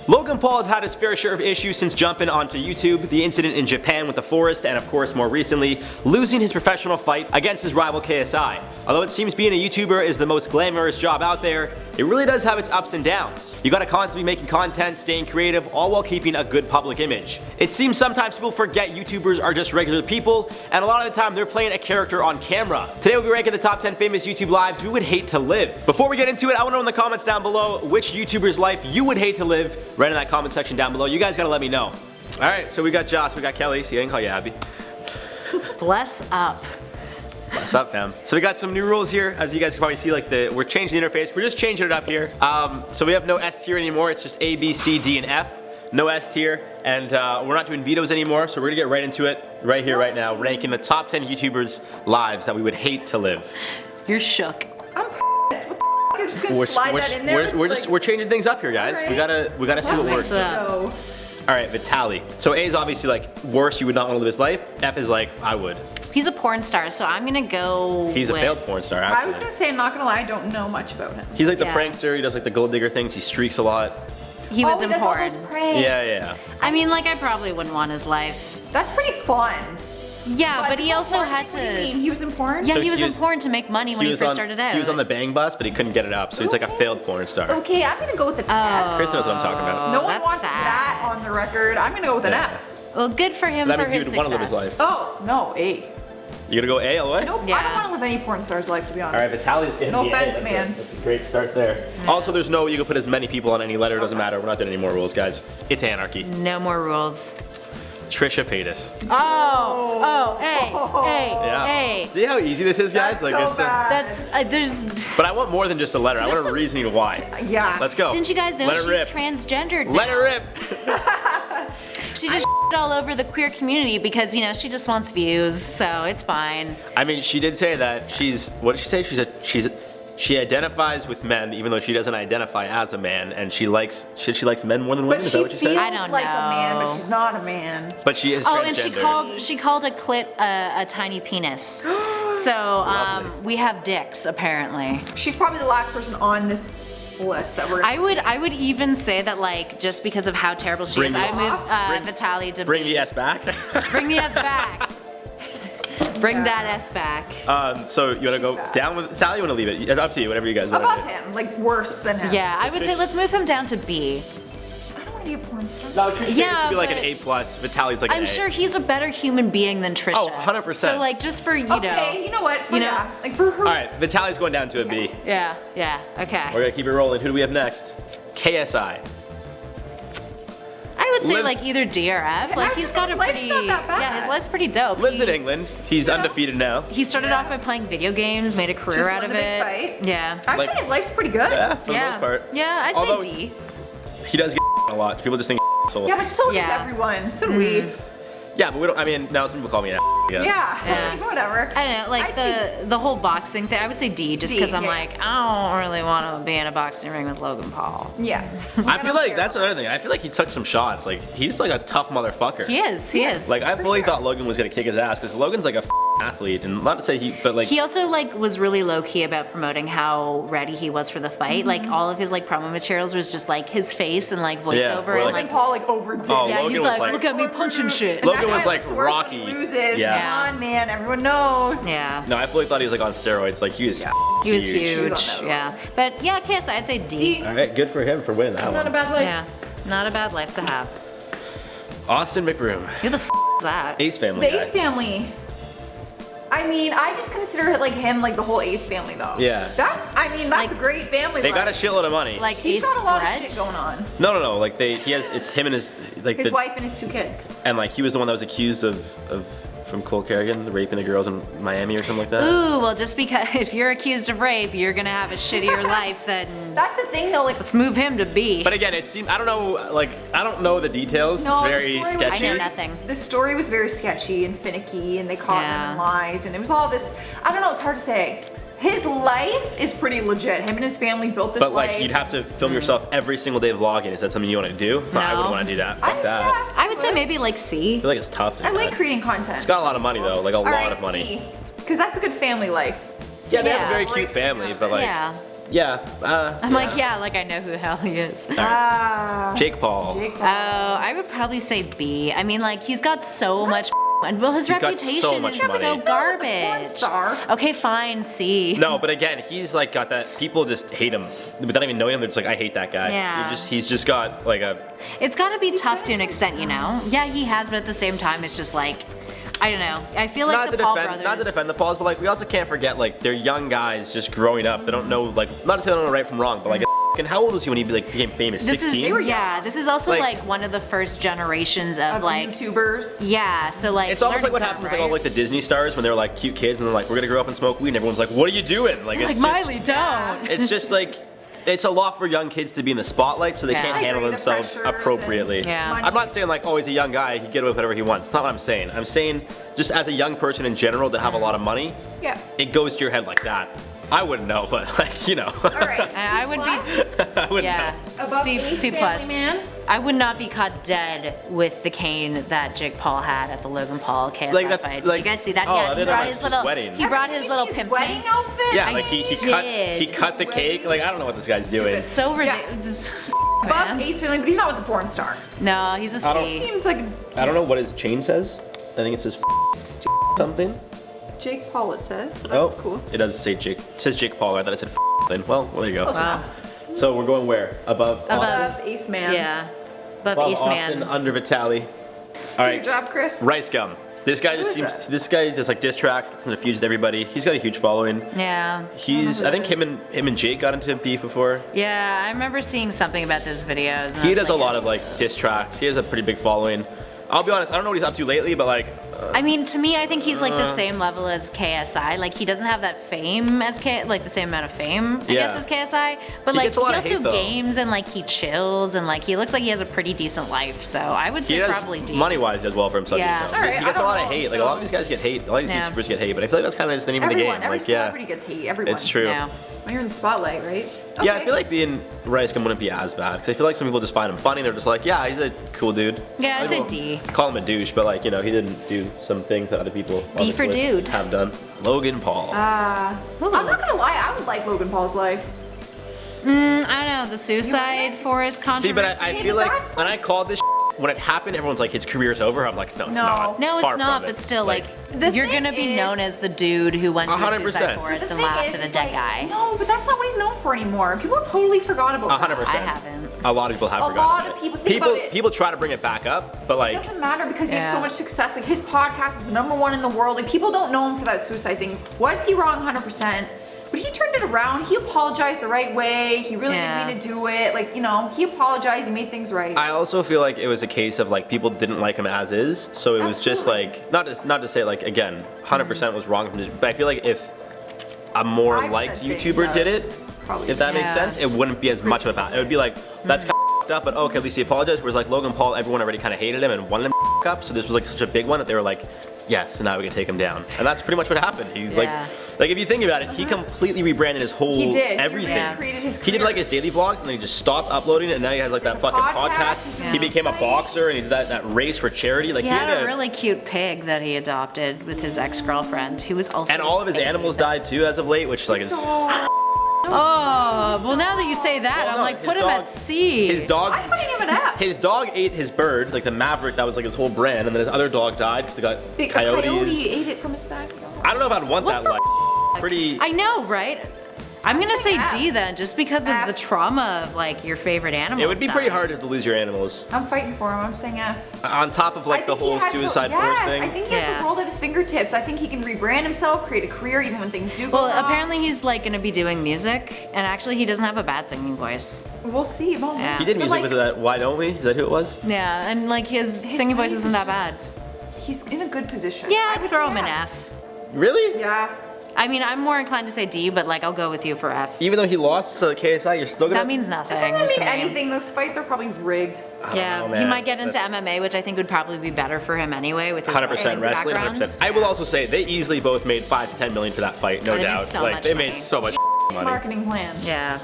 Logan Paul has had his fair share of issues since jumping onto YouTube, the incident in Japan with the forest, and of course more recently, losing his professional fight against his rival KSI. Although it seems being a YouTuber is the most glamorous job out there, it really does have its ups and downs. You gotta constantly be making content, staying creative, all while keeping a good public image. It seems sometimes people forget YouTubers are just regular people, and a lot of the time they're playing a character on camera. Today we'll be ranking the top 10 famous YouTube lives we would hate to live. Before we get into it, I wanna know in the comments down below which YouTuber's life you would hate to live. Right in that comment section down below. You guys gotta let me know. Alright, so we got Joss, we got Kelly. See, I didn't call you Abby. Bless up. What's up, fam? So we got some new rules here. As you guys can probably see, like we're changing the interface. We're just changing it up here. So we have no S tier anymore. It's just A, B, C, D, and F. No S tier. And we're not doing vetoes anymore. So we're gonna get right into it right here, right now. Ranking the top 10 YouTubers' lives that we would hate to live. You're shook. I'm pissed. What the f? You're just gonna slide that in there? We're changing things up here, guys. Right. We gotta see what works. So. Alright, Vitaly. So A is obviously like worse, you would not want to live his life. F is like, I would. He's a porn star, so I'm gonna go He's a failed porn star, actually. I was gonna say, I'm not gonna lie, I don't know much about him. He's like the prankster, he does like the gold digger things, he streaks a lot. He was in does all porn. those pranks. Yeah. I mean, like, I probably wouldn't want his life. That's pretty fun. Yeah, but this he whole also porn had thing, what do you mean? to. He was in porn? Yeah, So he was he in was- porn to make money when he first started out. He was on the bang bus, but he couldn't get it up, so he's like a failed porn star. Okay, I'm gonna go with the F. Chris knows what I'm talking about. No one that's wants sad. that on the record. I'm gonna go with an F. Well, good for him That for means his he would want to live his success. life. Oh, no, A. You gonna go A all the way? Nope, I Yeah. don't want to live any porn star's life, to be honest. Alright, Vitaly's gonna No be offense, A. man. That's a great start there. Also, there's no, you can put as many people on any letter, it doesn't matter. We're not doing any more rules, guys. It's anarchy. No more rules. Trisha Paytas. Hey. See how easy this is, guys? That's Like so it's bad. That's, there's. But I want more than just a letter. I want a reasoning why. Yeah. Let's go. Didn't you guys know Let it she's rip. transgendered now? Let her rip. She just all over the queer community because, you know, she just wants views, so it's fine. I mean, she did say that she's. What did she say? She identifies with men, even though she doesn't identify as a man, and she likes men more than women. But Is she that what you feels said? I don't like a man, but know. she's not a man. But she is Oh, transgender. and she called a clit a tiny penis. So Lovely. we have dicks apparently. She's probably the last person on this list that we're gonna I would even say that, like, just because of how terrible she is, Bring I the- move Vitaly to Bring B. the S back. Bring the S back. Bring that S back. So you wanna go down with Sally? You wanna leave it? It's up to you. Whatever you guys want above to do. him, like worse than him. Yeah, I would say let's move him down to B. I don't want to be a porn star. No, Trisha Yeah, should be like an but- A plus. Vitaly's like an I'm A. sure he's a better human being than Trisha. Oh, 100%. So, like, just for, you know. Okay, you know what? For You know- yeah, like for her. All right, Vitaly's going down to a B. Yeah, okay. We're gonna keep it rolling. Who do we have next? KSI. I would say, Lives- like, either D or F. Like, he's got a his life's pretty. not that bad. Yeah, his life's pretty dope. Lives He- in England. He's undefeated now. He started off by playing video games, made a career Just out won of the big it. fight. Yeah. I'd Like- say his life's pretty good. Yeah, for the most part. Yeah, I'd Although- say D. He does get a lot. People just think soul. Yeah, but so does Yeah. everyone. So do we. Yeah, but we don't. I mean, now some people call me an. Yeah. Yeah. Whatever. I don't know, like I'd say the whole boxing thing. I would say D, just D, because I'm yeah. like, I don't really want to be in a boxing ring with Logan Paul. Yeah. I feel like that's another thing. I feel like he took some shots. Like he's like a tough motherfucker. He is. Like I For fully sure. thought Logan was gonna kick his ass because Logan's like a athlete, and not to say he, but like He also like was really low key about promoting how ready he was for the fight. Mm-hmm. Like all of his like promo materials was just like his face and like voiceover or, and Logan like Paul like overdid. Oh, it. yeah, Logan he's was like, like- look at me punching shit. And Logan that's was why like it's worse Rocky. when he loses. Yeah. Come on, man. Everyone knows. Yeah. no, I fully thought he was like on steroids. Like he was. Yeah. He was Huge huge. on that Yeah. But yeah, KSI, I'd say D. All right, good for him for winning that Not one. a bad life. Yeah. Not a bad life to have. Austin McBroom, Who the f is that? Ace Family The guy. Ace family. I mean, I just consider it like him, like the whole Ace family, though. Yeah. That's a Like- great family. They got a life. shitload of money. Like He's Ace got a lot Brett? of shit going on. no. Like he has. It's him and his like His the, wife and his 2 kids. and like he was the one that was accused of from Cole Kerrigan raping the girls in Miami or something like that. Ooh, well, just because if you're accused of rape, you're gonna have a shittier life than. That's the thing, though. Like, Let's move him to B. But again, it seemed I don't know. Like I don't know the details. No, it's the very story was sketchy. I know nothing. the story was very sketchy and finicky, and they caught Yeah. him in lies, and it was all this. I don't know. It's hard to say. His life is pretty legit. Him and his family built this But life. like you'd have to film yourself every single day vlogging. Is that something you want to do? So I No. wouldn't want to do that. Fuck that. Yeah, I would say maybe like C. I feel like it's tough to do I like that. creating content. It's got a lot of money though, like a lot of money. Because that's a good family life. Yeah, they have Yeah. a very cute family, but like Yeah. Yeah. I'm like, yeah, like I know who the hell he is. Jake Paul. Jake Oh, Paul. I would probably say B. I mean, like, he's got so much and well, his He's got reputation so much is money. so He's not a porn garbage. star. Okay, fine, C. No, but again, he's like got that. People just hate him without even knowing him. They're just like, I hate that guy. Yeah. He's just got like a. It's got to be tough to an extent, you know? Yeah, he has, but at the same time, it's just like, I don't know. I feel like the Paul brothers. Not to defend the Pauls, but like we also can't forget like they're young guys just growing up. They don't know like not to say they don't know right from wrong, but like and how old was he when he became famous? This 16. is this is also Like- like one of the first generations of like YouTubers. yeah. So like It's almost like learning what curve, happened with like, all right? like the Disney stars when they were like cute kids and they're like we're gonna grow up and smoke weed and everyone's like what are you doing? Like it's like just, Miley, don't. it's just like it's a lot for young kids to be in the spotlight so they Yeah. can't I handle agree, the themselves pressures appropriately. and Yeah. money. I'm not saying like oh he's a young guy he can get away with whatever he wants. It's not what I'm saying. I'm saying just as a young person in general to have a lot of money, Yeah. it goes to your head like that. I wouldn't know, but like you know. All right. I would be I wouldn't yeah. know. Above C Ace C Family plus. Man. I would not be caught dead with the cane that Jake Paul had at the Logan Paul KSI Like, that's- fight. Did like- you guys see that? oh, I yeah, he didn't know brought it his was little his wedding. he brought his Everything little is pimp wedding cane. outfit. Yeah, I like he did. cut the cake. Like I don't know what this guy's doing. So Yeah. ridiculous. Above Man. Ace Family, but he's not with the porn star. No, he's a I don't- C. Seems like I don't know what his chain says. I think it says something. Jake Paul. It says. That's Oh, cool. it does say Jake. It says Jake Paul. I thought it said then. Well, there you go. Wow. So we're going where? Above. Above. Above Ace Man. Yeah. Above Above Ace Austin, Man. under Vitaly. All Good right. job, Chris. Rice gum. This guy just Who is seems. that? This guy just like diss tracks, gets into feuds with everybody. He's got a huge following. Yeah. He's. I think him and Jake got into beef before. Yeah, I remember seeing something about those videos. and I He was does a like, lot of like diss tracks. He has a pretty big following. I'll be honest. I don't know what he's up to lately, but like. I mean, to me, I think he's like the same level as KSI. Like he doesn't have that fame as like the same amount of fame, I Yeah. guess, as KSI. But He like gets a lot he of also hate, though. games and like he chills and like he looks like he has a pretty decent life. So I would say He does, probably D. money-wise, does well for himself. Yeah. He, Alright, he gets I a lot don't of know, hate. Like a lot of these guys get hate. A lot of these Yeah. YouTubers get hate, but I feel like that's kind of just the name of the Everyone, game. every Like yeah, celebrity gets hate. Everyone. it's true. Yeah. When you're in the spotlight, right? Yeah, I Okay. feel like being Rice Gum wouldn't be as bad because I feel like some people just find him funny. They're just like, yeah, he's a cool dude. Yeah, I'd Like, say D. Call him a douche, but like you know, he didn't do some things that other people on D this for list dude. have done. Logan Paul. Ooh. I'm not gonna lie. I would like Logan Paul's life. I don't know, the Suicide Forest See, controversy. but I feel but like that's when I called this when it happened, everyone's like, his career's over. I'm like, no, it's No. not. No, Far it's not, from it. but still, like, The you're thing gonna be is- known as the dude who went to the 100%. Suicide Forest The and thing laughed is, at a it's dead like, guy. No, but that's not what he's known for anymore. People totally forgot about 100%. I haven't. A lot of people have A forgotten. lot about of it. people think about it. People try to bring it back up, but It like, doesn't matter because he has so Yeah. much success. Like his podcast is the #1 in the world. Like people don't know him for that suicide thing. Was he wrong? 100%. But he turned it around. He apologized the right way. He really Yeah. didn't mean to do it. Like, you know, he apologized. He made things right. I also feel like it was a case of like people didn't like him as is, so it was just Absolutely. like not to say like again, 100% was wrong, but I feel like if a more I've liked said things YouTuber that did it, probably if that makes Yeah. sense, it wouldn't be as much of a bad. It would be like that's kind of up, but okay, at least he apologized. Whereas like Logan Paul, everyone already kind of hated him and wanted him to up, so this was like such a big one that they were like, yes, so now we can take him down, and that's pretty much what happened. He's Yeah. like if you think about it, he completely rebranded his whole He did. everything. Yeah. Created his He did career. like his daily vlogs and then he just stopped uploading it and now he has like that There's a fucking podcast, podcast. he's doing He his became a fight. boxer and he did that race for charity. Like He he had did a really cute pig that he adopted with his ex-girlfriend, who was also. and all of his animals died too as of late, which like is Oh, well, now that you say that, Well, I'm no, like, his put him dog- at C. his dog. I'm putting him an F. His dog ate his bird, like the Maverick, that was like his whole brand, and then his other dog died because he got The coyotes. coyote ate it from his backyard. I don't know if I'd want What that the life. Pretty. I know, right? I'm gonna say F. D then, just because of F. the trauma of like your favorite animal. It would be pretty hard to lose your animals. I'm fighting for him. I'm saying F. On top of I like the think he whole has suicide yes, force I thing. think he has Yeah. the world at his fingertips. I think he can rebrand himself, create a career even when things do go Well, wrong. apparently he's like gonna be doing music, and actually he doesn't have a bad singing voice. We'll see. Won't we? Yeah. He did But, music like, with that Why Don't We? Is that who it was? Yeah, and like his singing voice life isn't is that bad. just- He's in a good position. Yeah, I I'd would throw say him an F. Really? Yeah. I mean, I'm more inclined to say D, but like I'll go with you for F. Even though he lost to KSI, you're still gonna. That means nothing. It doesn't to mean me. anything. Those fights are probably rigged. Yeah, know, he man. might get into That's- MMA, which I think would probably be better for him anyway with his 100% wrestling, background. 100%. I will also say they easily both made 5 to 10 million for that fight, no Oh, they made doubt. so like much they money. made so much money. Marketing plan. Yeah.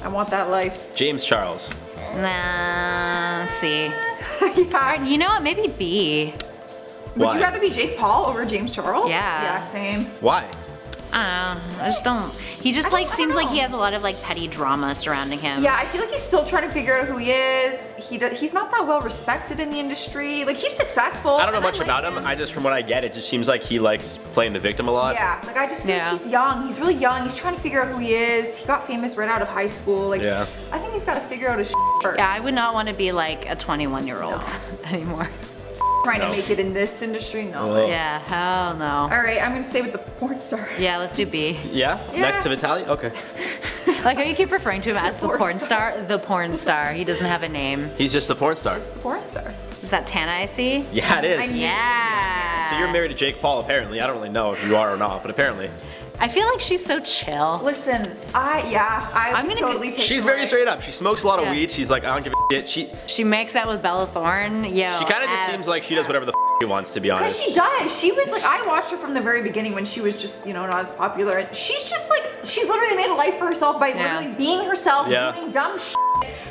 I want that life. James Charles. Nah, C. Yeah. You know what? Maybe B. Would Why? you rather be Jake Paul over James Charles? Yeah. Yeah, same. Why? I don't know. I just don't. He just like seems like he has a lot of like petty drama surrounding him. Yeah, I feel like he's still trying to figure out who he is. He's not that well respected in the industry. Like he's successful. I don't know much about him. I just, from what I get, it just seems like he likes playing the victim a lot. Yeah, like I just feel like he's young. He's really young. He's trying to figure out who he is. He got famous right out of high school. Like, Yeah. I think he's got to figure out his first. Yeah, I would not want to be like a 21-year-old anymore. Trying to make it in this industry, no. Oh. Yeah, hell no. All right, I'm gonna stay with the porn star. Yeah, let's do B. Yeah? Next to Vitaly? Okay. Like how you keep referring to him as the porn star. The porn star. He doesn't have a name. He's just the porn star. The porn star. Is that Tana I see? Yeah, it is. Yeah. So you're married to Jake Paul, apparently. I don't really know if you are or not, but apparently. I feel like she's so chill. Listen, I'm gonna totally take She's her very away. straight up. She smokes a lot of Yeah. weed. She's like, I don't give a shit. She makes out with Bella Thorne. Yo. She kind of just seems like she does whatever the she wants, to be Because honest. she does. She was like, I watched her from the very beginning when she was just, not as popular. And she's just like, she's literally made a life for herself by literally being herself, Yeah. doing dumb shit,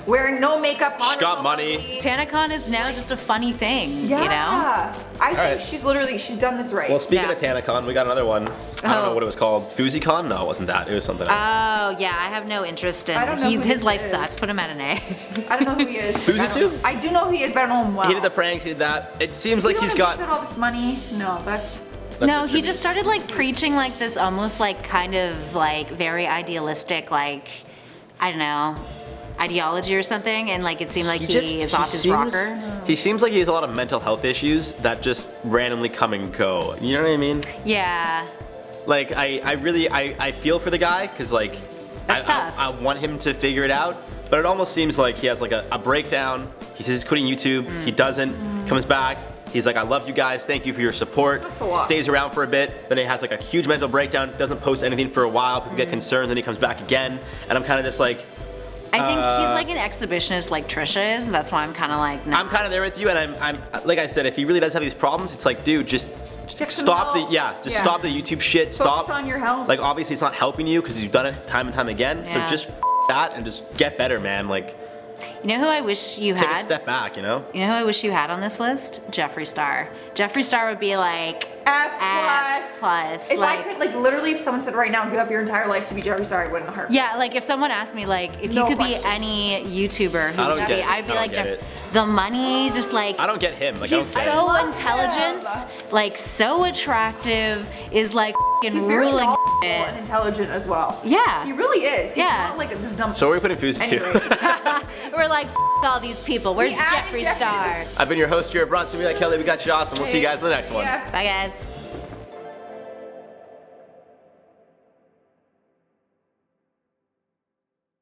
wearing no makeup on. She got money. TanaCon is now just a funny thing, Yeah. you know? I think she's done this right. Well, speaking Yeah. of TanaCon, we got another one. I don't know what it was called. FuziCon? No, it wasn't that. It was something else. Oh, yeah, I have no interest in I don't know who his this life is. sucks. Put him at an A. I don't know who he is. Who's it to? I do know who he is, but I don't know him well. He did the pranks, he did that. It seems like He's he's got... all this money. No, that's No, Mr. he Beast. just started like preaching like this almost like kind of like very idealistic, like, I don't know, ideology or something, and like it seemed like he is off his rocker. He seems like he has a lot of mental health issues that just randomly come and go. You know what I mean? Yeah. Like, I feel for the guy, because like, That's tough. I want him to figure it out, but it almost seems like he has like a breakdown. He says he's quitting YouTube, he doesn't, comes back, he's like, I love you guys, thank you for your support. That's a lot. Stays around for a bit, then he has like a huge mental breakdown, doesn't post anything for a while, people get concerned, then he comes back again, and I'm kind of just like, I think he's like an exhibitionist like Trisha is. That's why I'm kind of like, no. I'm kind of there with you, and I'm like I said, if he really does have these problems, it's like, dude, just Get some stop help. stop the YouTube shit. Stop. on your health. Like, obviously, it's not helping you because you've done it time and time again. So Yeah. just that and just get better, man. Like, You know who I wish you take had? a step back, you know? You know who I wish you had on this list? Jeffree Star. Jeffree Star would be like F+. plus. If like, I could, like, literally, if someone said right now, give up your entire life to be Jeffree Star, I wouldn't hurt. yeah, like if someone asked me like if you No could question. be any YouTuber, who I would don't you get be? it. I'd be I like don't get Jeff. The money, just like I don't get him. Like, he's I don't get so love intelligent, like so attractive, is like He's f***ing very ruling knowledgeable it. and intelligent as well. Yeah. He really is. He's Yeah. not like this dumb. So we're putting Fuzi Anyway. too. We're like f- all these people. Where's We added Jeffree Jeffree. Star? I've been your host here at Bronstein. We got Kelly. We got you awesome. We'll see you guys in the next one. Yeah. Bye guys.